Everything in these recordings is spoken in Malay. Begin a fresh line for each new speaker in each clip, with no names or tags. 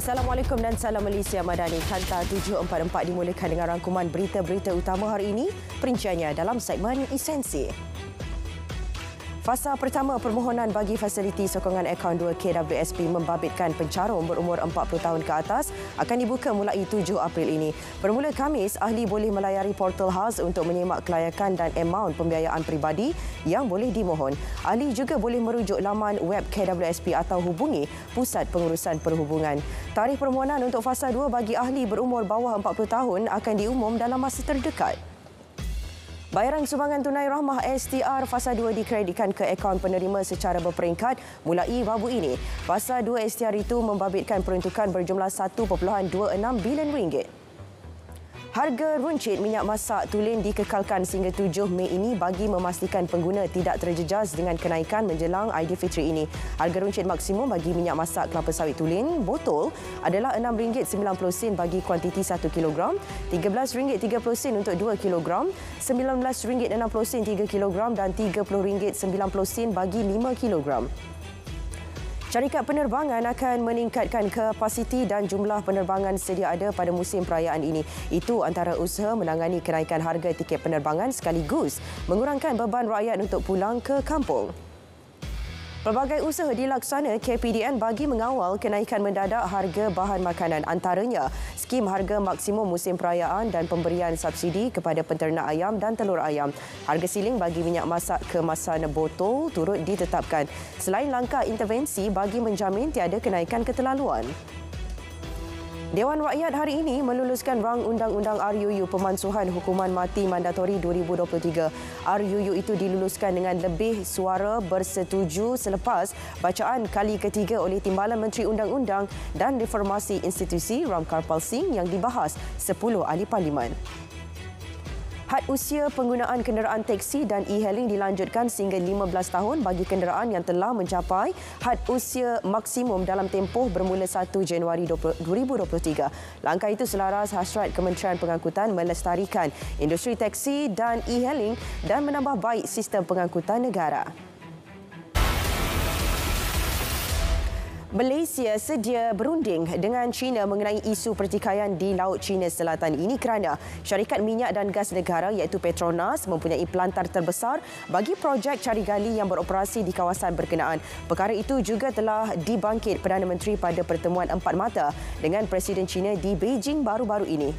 Assalamualaikum dan salam Malaysia Madani. Kanta 744 dimulakan dengan rangkuman berita-berita utama hari ini. Perinciannya dalam segmen Esensi. Fasa pertama permohonan bagi fasiliti sokongan akaun 2 KWSP membabitkan pencarum berumur 40 tahun ke atas akan dibuka mulai 7 April ini. Bermula Khamis, ahli boleh melayari portal khas untuk menyemak kelayakan dan amaun pembiayaan peribadi yang boleh dimohon. Ahli juga boleh merujuk laman web KWSP atau hubungi Pusat Pengurusan Perhubungan. Tarikh permohonan untuk fasa 2 bagi ahli berumur bawah 40 tahun akan diumum dalam masa terdekat. Bayaran sumbangan tunai rahmah STR Fasa 2 dikreditkan ke akaun penerima secara berperingkat mulai Rabu ini. Fasa 2 STR itu membabitkan peruntukan berjumlah 1.26 bilion ringgit. Harga runcit minyak masak tulen dikekalkan sehingga 7 Mei ini bagi memastikan pengguna tidak terjejas dengan kenaikan menjelang Aidilfitri ini. Harga runcit maksimum bagi minyak masak kelapa sawit tulen botol adalah RM6.90 bagi kuantiti 1 kg, RM13.30 untuk 2 kg, RM19.60 3 kg dan RM30.90 bagi 5 kg. Syarikat penerbangan akan meningkatkan kapasiti dan jumlah penerbangan sedia ada pada musim perayaan ini. Itu antara usaha menangani kenaikan harga tiket penerbangan sekaligus mengurangkan beban rakyat untuk pulang ke kampung. Pelbagai usaha dilaksana KPDN bagi mengawal kenaikan mendadak harga bahan makanan, antaranya skim harga maksimum musim perayaan dan pemberian subsidi kepada penternak ayam dan telur ayam. Harga siling bagi minyak masak kemasan botol turut ditetapkan. Selain langkah intervensi bagi menjamin tiada kenaikan keterlaluan. Dewan Rakyat hari ini meluluskan rang undang-undang RUU Pemansuhan Hukuman Mati Mandatori 2023. RUU itu diluluskan dengan lebih suara bersetuju selepas bacaan kali ketiga oleh Timbalan Menteri Undang-Undang dan Reformasi Institusi Ram Karpal Singh yang dibahas 10 ahli parlimen. Had usia penggunaan kenderaan teksi dan e-hailing dilanjutkan sehingga 15 tahun bagi kenderaan yang telah mencapai had usia maksimum dalam tempoh bermula 1 Januari 2023. Langkah itu selaras hasrat Kementerian Pengangkutan melestarikan industri teksi dan e-hailing dan menambah baik sistem pengangkutan negara. Malaysia sedia berunding dengan China mengenai isu pertikaian di Laut China Selatan. Ini kerana syarikat minyak dan gas negara iaitu Petronas mempunyai pelantar terbesar bagi projek cari gali yang beroperasi di kawasan berkenaan. Perkara itu juga telah dibangkit Perdana Menteri pada pertemuan empat mata dengan Presiden China di Beijing baru-baru ini.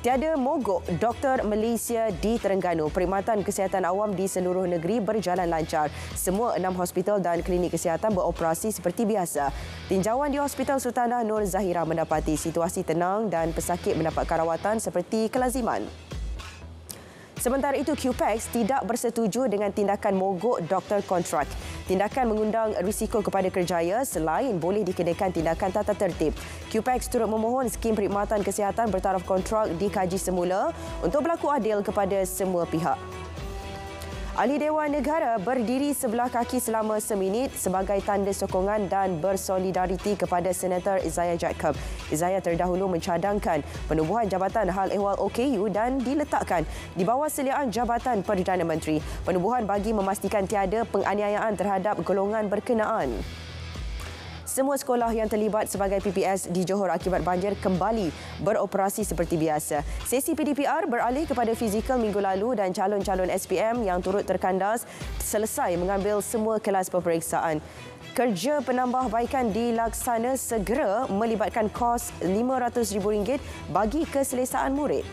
Tiada mogok doktor Malaysia di Terengganu. Perkhidmatan kesihatan awam di seluruh negeri berjalan lancar. Semua 6 hospital dan klinik kesihatan beroperasi seperti biasa. Tinjauan di Hospital Sultanah Nur Zahira mendapati situasi tenang dan pesakit mendapatkan rawatan seperti kelaziman. Sementara itu, QPEX tidak bersetuju dengan tindakan mogok doktor kontrak. Tindakan mengundang risiko kepada kerjaya selain boleh dikenakan tindakan tata tertib. QPEX turut memohon skim perkhidmatan kesihatan bertaraf kontrak dikaji semula untuk berlaku adil kepada semua pihak. Ahli Dewan Negara berdiri sebelah kaki selama seminit sebagai tanda sokongan dan bersolidariti kepada Senator Isaiah Jacob. Isaiah terdahulu mencadangkan penubuhan Jabatan Hal Ehwal OKU dan diletakkan di bawah seliaan Jabatan Perdana Menteri. Penubuhan bagi memastikan tiada penganiayaan terhadap golongan berkenaan. Semua sekolah yang terlibat sebagai PPS di Johor akibat banjir kembali beroperasi seperti biasa. Sesi PDPR beralih kepada fizikal minggu lalu dan calon-calon SPM yang turut terkandas selesai mengambil semua kelas peperiksaan. Kerja penambahbaikan dilaksana segera melibatkan kos RM500,000 bagi keselesaan murid.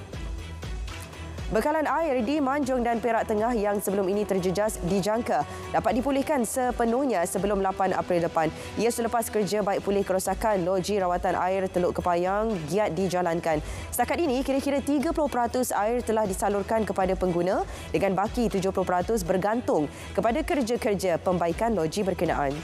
Bekalan air di Manjung dan Perak Tengah yang sebelum ini terjejas dijangka dapat dipulihkan sepenuhnya sebelum 8 April depan. Ia selepas kerja baik pulih kerosakan loji rawatan air Teluk Kepayang giat dijalankan. Setakat ini, kira-kira 30% air telah disalurkan kepada pengguna dengan baki 70% bergantung kepada kerja-kerja pembaikan loji berkenaan.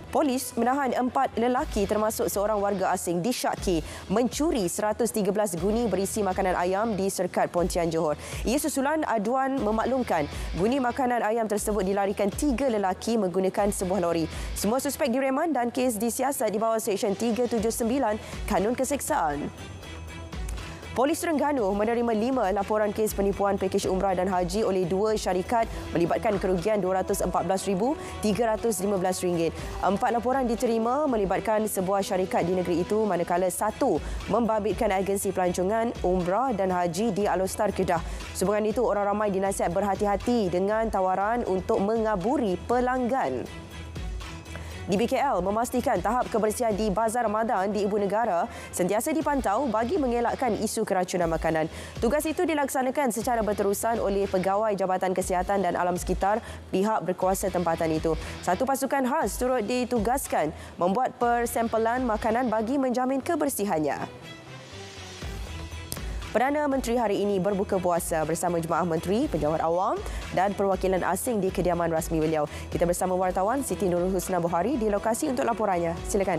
Polis menahan 4 lelaki termasuk seorang warga asing disyaki mencuri 113 guni berisi makanan ayam di Serkat Pontian Johor. Ia susulan aduan memaklumkan guni makanan ayam tersebut dilarikan 3 lelaki menggunakan sebuah lori. Semua suspek direman dan kes disiasat di bawah Seksyen 379 Kanun Keseksaan. Polis Terengganu menerima 5 laporan kes penipuan pakej umrah dan haji oleh 2 syarikat melibatkan kerugian RM214,315. 4 laporan diterima melibatkan sebuah syarikat di negeri itu, manakala 1 membabitkan agensi pelancongan umrah dan haji di Alostar, Kedah. Sehubungan itu, orang ramai dinasihat berhati-hati dengan tawaran untuk mengaburi pelanggan. Di BKL memastikan tahap kebersihan di Bazar Ramadan di Ibu Negara sentiasa dipantau bagi mengelakkan isu keracunan makanan. Tugas itu dilaksanakan secara berterusan oleh pegawai Jabatan Kesihatan dan Alam Sekitar pihak berkuasa tempatan itu. Satu pasukan khas turut ditugaskan membuat persempelan makanan bagi menjamin kebersihannya. Perdana Menteri hari ini berbuka puasa bersama jemaah menteri, pejabat awam dan perwakilan asing di kediaman rasmi beliau. Kita bersama wartawan Siti Nurul Husna Buhari di lokasi untuk laporannya. Silakan.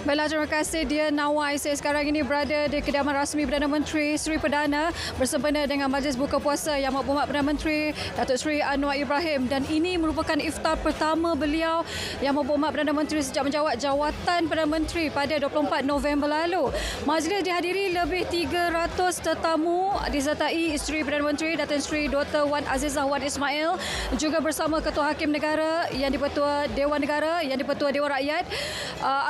Baiklah, terima kasih Dia Nawai. Saya sekarang ini berada di kediaman rasmi Perdana Menteri Seri Perdana bersempena dengan majlis buka puasa Yang Berhormat Perdana Menteri Datuk Seri Anwar Ibrahim, dan ini merupakan iftar pertama beliau Yang Berhormat Perdana Menteri sejak menjawat jawatan Perdana Menteri pada 24 November lalu. Majlis dihadiri lebih 300 tetamu disertai Isteri Perdana Menteri Datin Seri Dr. Wan Azizah Wan Ismail, juga bersama Ketua Hakim Negara, Yang di-Pertua Dewan Negara, Yang di-Pertua Dewan Rakyat,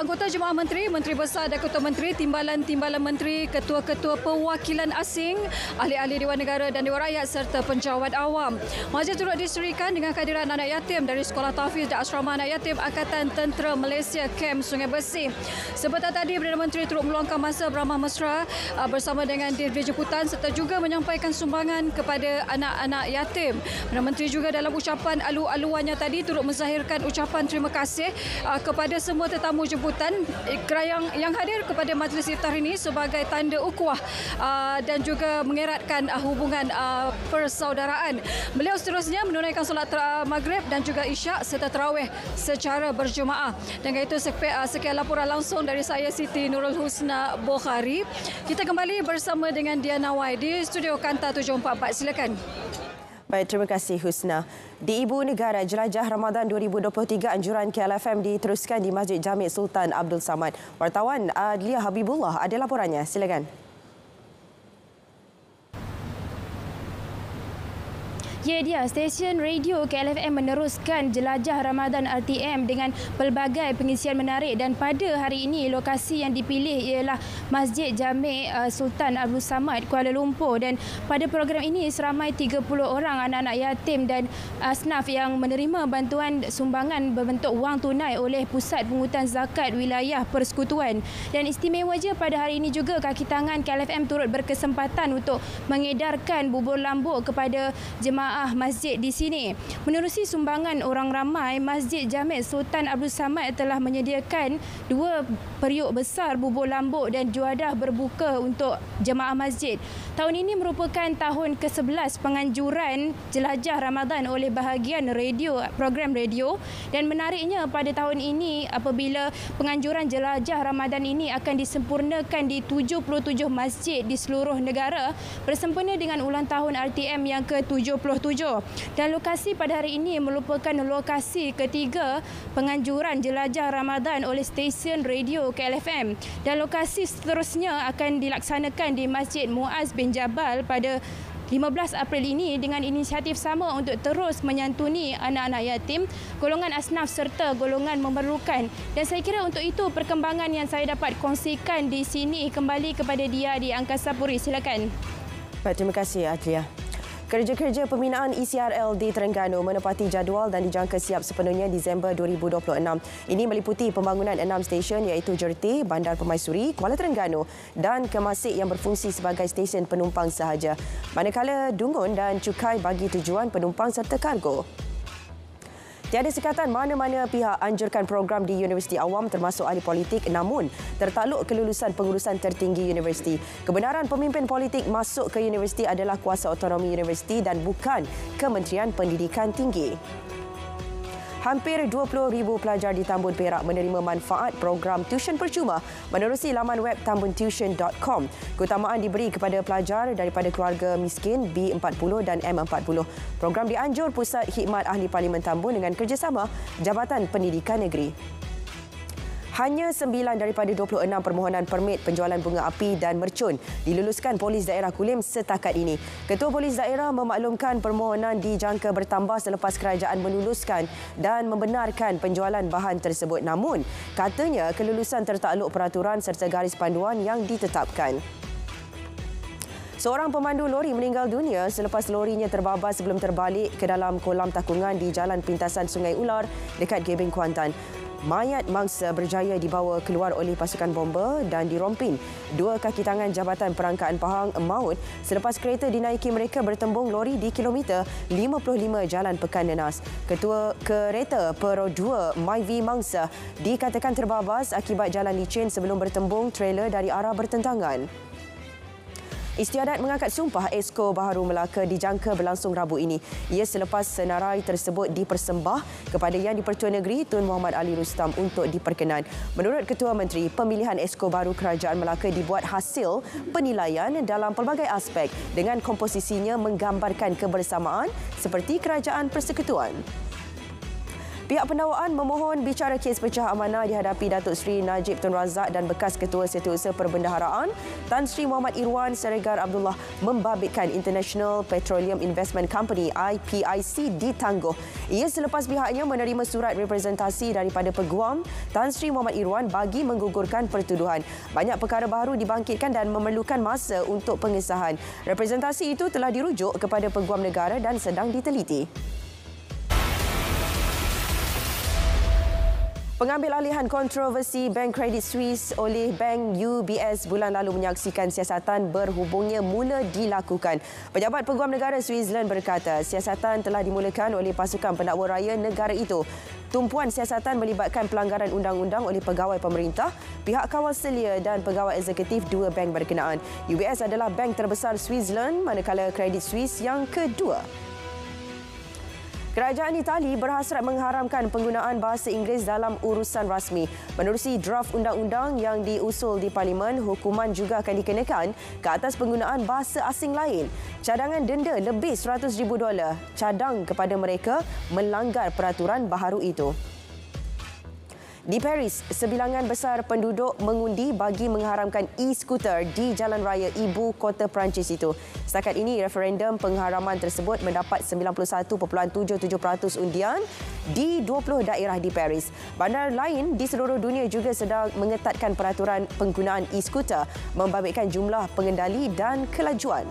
anggota Jemaah Menteri, Menteri Besar dan Ketua Menteri, Timbalan-Timbalan Menteri, Ketua-Ketua Perwakilan Asing, Ahli-Ahli Dewan Negara dan Dewan Rakyat serta penjawat awam. Majlis turut diserikan dengan kehadiran anak yatim dari Sekolah Tahfiz dan Asrama Anak Yatim Angkatan Tentera Malaysia Kem Sungai Bersih. Sebentar tadi Perdana Menteri turut meluangkan masa beramah mesra bersama dengan Divisi Jemputan serta juga menyampaikan sumbangan kepada anak-anak yatim. Perdana Menteri juga dalam ucapan alu-aluannya tadi turut menzahirkan ucapan terima kasih kepada semua tetamu jemputan yang hadir kepada majlis iftar ini sebagai tanda ukhuwah dan juga mengeratkan hubungan persaudaraan. Beliau seterusnya menunaikan solat maghrib dan juga isyak serta tarawih secara berjemaah. Dengan itu sekian laporan langsung dari saya Siti Nurul Husna Buhari. Kita kembali bersama dengan Dia Nawai di studio Kanta 744. Silakan.
Baik, terima kasih Husna. Di Ibu Negara, Jelajah Ramadan 2023 anjuran KLFM diteruskan di Masjid Jami' Sultan Abdul Samad. Wartawan Adlia Habibullah ada laporannya. Silakan.
Ya dia, stesen radio KLFM meneruskan Jelajah Ramadan RTM dengan pelbagai pengisian menarik, dan pada hari ini lokasi yang dipilih ialah Masjid Jami' Sultan Abdul Samad, Kuala Lumpur, dan pada program ini seramai 30 orang anak-anak yatim dan asnaf yang menerima bantuan sumbangan berbentuk wang tunai oleh Pusat Pungutan Zakat Wilayah Persekutuan. Dan istimewanya pada hari ini juga kaki tangan KLFM turut berkesempatan untuk mengedarkan bubur lambuk kepada jemaah masjid di sini. Menerusi sumbangan orang ramai, Masjid Jami' Sultan Abdul Samad telah menyediakan 2 periuk besar bubur lambuk dan juadah berbuka untuk jemaah masjid. Tahun ini merupakan tahun ke-11 penganjuran Jelajah Ramadan oleh bahagian radio, program radio, dan menariknya pada tahun ini apabila penganjuran Jelajah Ramadan ini akan disempurnakan di 77 masjid di seluruh negara bersempena dengan ulang tahun RTM yang ke-77. Dan lokasi pada hari ini merupakan lokasi ketiga penganjuran Jelajah Ramadan oleh stesen radio KLFM, dan lokasi seterusnya akan dilaksanakan di Masjid Muaz bin Jabal pada 15 April ini dengan inisiatif sama untuk terus menyantuni anak-anak yatim, golongan asnaf serta golongan memerlukan. Dan saya kira untuk itu perkembangan yang saya dapat kongsikan di sini. Kembali kepada Dia di Angkasa Puri. Silakan.
Baik, terima kasih Adlia. Kerja-kerja pembinaan ECRL di Terengganu menepati jadual dan dijangka siap sepenuhnya Disember 2026. Ini meliputi pembangunan 6 stesen iaitu Jertih, Bandar Permaisuri, Kuala Terengganu dan Kemasik yang berfungsi sebagai stesen penumpang sahaja. Manakala Dungun dan Cukai bagi tujuan penumpang serta kargo. Tiada sekatan mana-mana pihak anjurkan program di Universiti Awam termasuk ahli politik, namun tertakluk kelulusan pengurusan tertinggi universiti. Kebenaran pemimpin politik masuk ke universiti adalah kuasa otonomi universiti dan bukan Kementerian Pendidikan Tinggi. Hampir 20,000 pelajar di Tambun Perak menerima manfaat program tuition percuma menerusi laman web tambuntuition.com. Keutamaan diberi kepada pelajar daripada keluarga miskin B40 dan M40. Program dianjur Pusat Khidmat Ahli Parlimen Tambun dengan kerjasama Jabatan Pendidikan Negeri. Hanya 9 daripada 26 permohonan permit penjualan bunga api dan mercun diluluskan Polis Daerah Kulim setakat ini. Ketua Polis Daerah memaklumkan permohonan dijangka bertambah selepas kerajaan meluluskan dan membenarkan penjualan bahan tersebut. Namun, katanya kelulusan tertakluk peraturan serta garis panduan yang ditetapkan. Seorang pemandu lori meninggal dunia selepas lorinya terbabas sebelum terbalik ke dalam kolam takungan di Jalan Pintasan Sungai Ular dekat Gebeng, Kuantan. Mayat mangsa berjaya dibawa keluar oleh pasukan bomba dan dirompin 2 kaki tangan Jabatan Perangkaan Pahang maut selepas kereta dinaiki mereka bertembung lori di kilometer 55 Jalan Pekan Nenas. Ketua Kereta Per 2 Myvi Mangsa dikatakan terbabas akibat jalan licin sebelum bertembung trailer dari arah bertentangan. Istiadat mengangkat sumpah Esko Baharu Melaka dijangka berlangsung Rabu ini. Ia selepas senarai tersebut dipersembah kepada Yang di-Pertua Negeri Tun Muhammad Ali Rustam untuk diperkenan. Menurut Ketua Menteri, pemilihan Esko Baru Kerajaan Melaka dibuat hasil penilaian dalam pelbagai aspek dengan komposisinya menggambarkan kebersamaan seperti Kerajaan Persekutuan. Pihak pendakwaan memohon bicara kes pecah amanah dihadapi Datuk Seri Najib Tun Razak dan bekas Ketua Setiausaha Perbendaharaan Tan Sri Muhammad Irwan Seregar Abdullah membabitkan International Petroleum Investment Company IPIC ditangguh. Ia selepas pihaknya menerima surat representasi daripada Peguam Tan Sri Muhammad Irwan bagi menggugurkan pertuduhan. Banyak perkara baru dibangkitkan dan memerlukan masa untuk pengesahan. Representasi itu telah dirujuk kepada Peguam Negara dan sedang diteliti. Pengambil alihan kontroversi Bank Credit Suisse oleh Bank UBS bulan lalu menyaksikan siasatan berhubungnya mula dilakukan. Pejabat Peguam Negara Switzerland berkata siasatan telah dimulakan oleh pasukan pendakwa raya negara itu. Tumpuan siasatan melibatkan pelanggaran undang-undang oleh pegawai pemerintah, pihak kawal selia dan pegawai eksekutif 2 bank berkenaan. UBS adalah bank terbesar Switzerland manakala Credit Suisse yang kedua. Kerajaan Itali berhasrat mengharamkan penggunaan bahasa Inggeris dalam urusan rasmi. Menerusi draft undang-undang yang diusul di Parlimen, hukuman juga akan dikenakan ke atas penggunaan bahasa asing lain. Cadangan denda lebih $100,000 cadang kepada mereka melanggar peraturan baharu itu. Di Paris, sebilangan besar penduduk mengundi bagi mengharamkan e-skuter di jalan raya ibu kota Perancis itu. Setakat ini, referendum pengharaman tersebut mendapat 91.77% undian di 20 daerah di Paris. Bandar lain di seluruh dunia juga sedang mengetatkan peraturan penggunaan e-skuter, membabitkan jumlah pengendali dan kelajuan.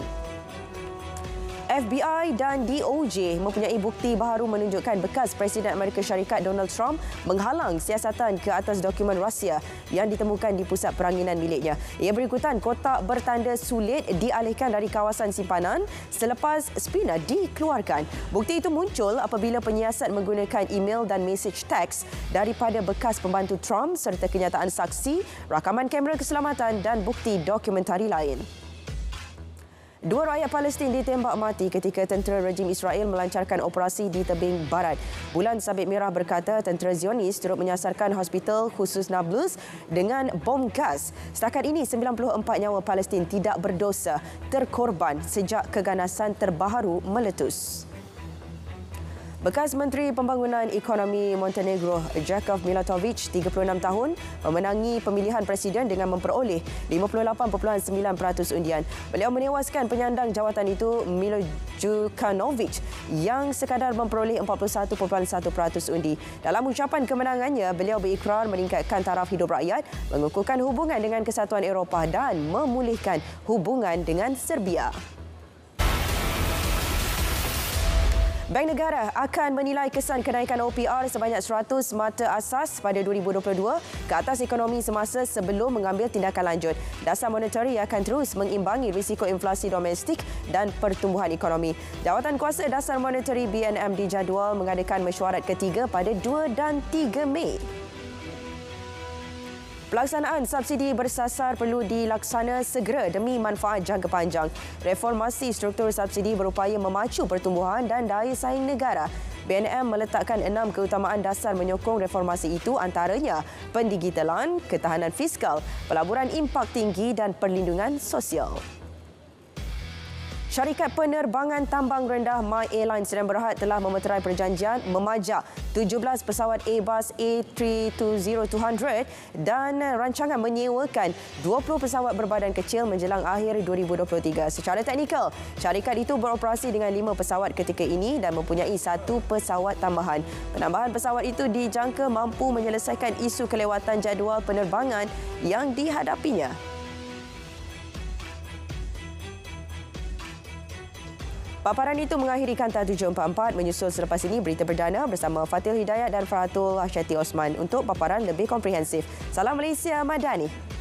FBI dan DOJ mempunyai bukti baharu menunjukkan bekas Presiden Amerika Syarikat Donald Trump menghalang siasatan ke atas dokumen rahsia yang ditemukan di pusat peranginan miliknya. Ia berikutan kotak bertanda sulit dialihkan dari kawasan simpanan selepas spina dikeluarkan. Bukti itu muncul apabila penyiasat menggunakan email dan mesej teks daripada bekas pembantu Trump serta kenyataan saksi, rakaman kamera keselamatan dan bukti dokumentari lain. 2 rakyat Palestin ditembak mati ketika tentera rejim Israel melancarkan operasi di tebing barat. Bulan Sabit Merah berkata tentera Zionis turut menyasarkan hospital khusus Nablus dengan bom gas. Setakat ini, 94 nyawa Palestin tidak berdosa terkorban sejak keganasan terbaharu meletus. Bekas Menteri Pembangunan Ekonomi Montenegro, Jakov Milatovic, 36 tahun, memenangi pemilihan presiden dengan memperoleh 58.9% undian. Beliau menewaskan penyandang jawatan itu, Milo Djukanovic, yang sekadar memperoleh 41.1% undi. Dalam ucapan kemenangannya, beliau berikrar meningkatkan taraf hidup rakyat, mengukuhkan hubungan dengan Kesatuan Eropah dan memulihkan hubungan dengan Serbia. Bank Negara akan menilai kesan kenaikan OPR sebanyak 100 mata asas pada 2022 ke atas ekonomi semasa sebelum mengambil tindakan lanjut. Dasar monetari akan terus mengimbangi risiko inflasi domestik dan pertumbuhan ekonomi. Jawatan Kuasa Dasar Monetari BNM dijadual mengadakan mesyuarat ketiga pada 2 dan 3 Mei. Pelaksanaan subsidi bersasar perlu dilaksana segera demi manfaat jangka panjang. Reformasi struktur subsidi berupaya memacu pertumbuhan dan daya saing negara. BNM meletakkan 6 keutamaan dasar menyokong reformasi itu, antaranya pendigitalan, ketahanan fiskal, pelaburan impak tinggi dan perlindungan sosial. Syarikat penerbangan tambang rendah My Airlines Sdn Bhd telah memeterai perjanjian memajak 17 pesawat Airbus A320-200 dan rancangan menyewakan 20 pesawat berbadan kecil menjelang akhir 2023. Secara teknikal, syarikat itu beroperasi dengan 5 pesawat ketika ini dan mempunyai 1 pesawat tambahan. Penambahan pesawat itu dijangka mampu menyelesaikan isu kelewatan jadual penerbangan yang dihadapinya. Paparan itu mengakhiri Kanta 744, menyusul selepas ini berita perdana bersama Fatil Hidayat dan Faratul Hashati Osman untuk paparan lebih komprehensif. Salam Malaysia Madani.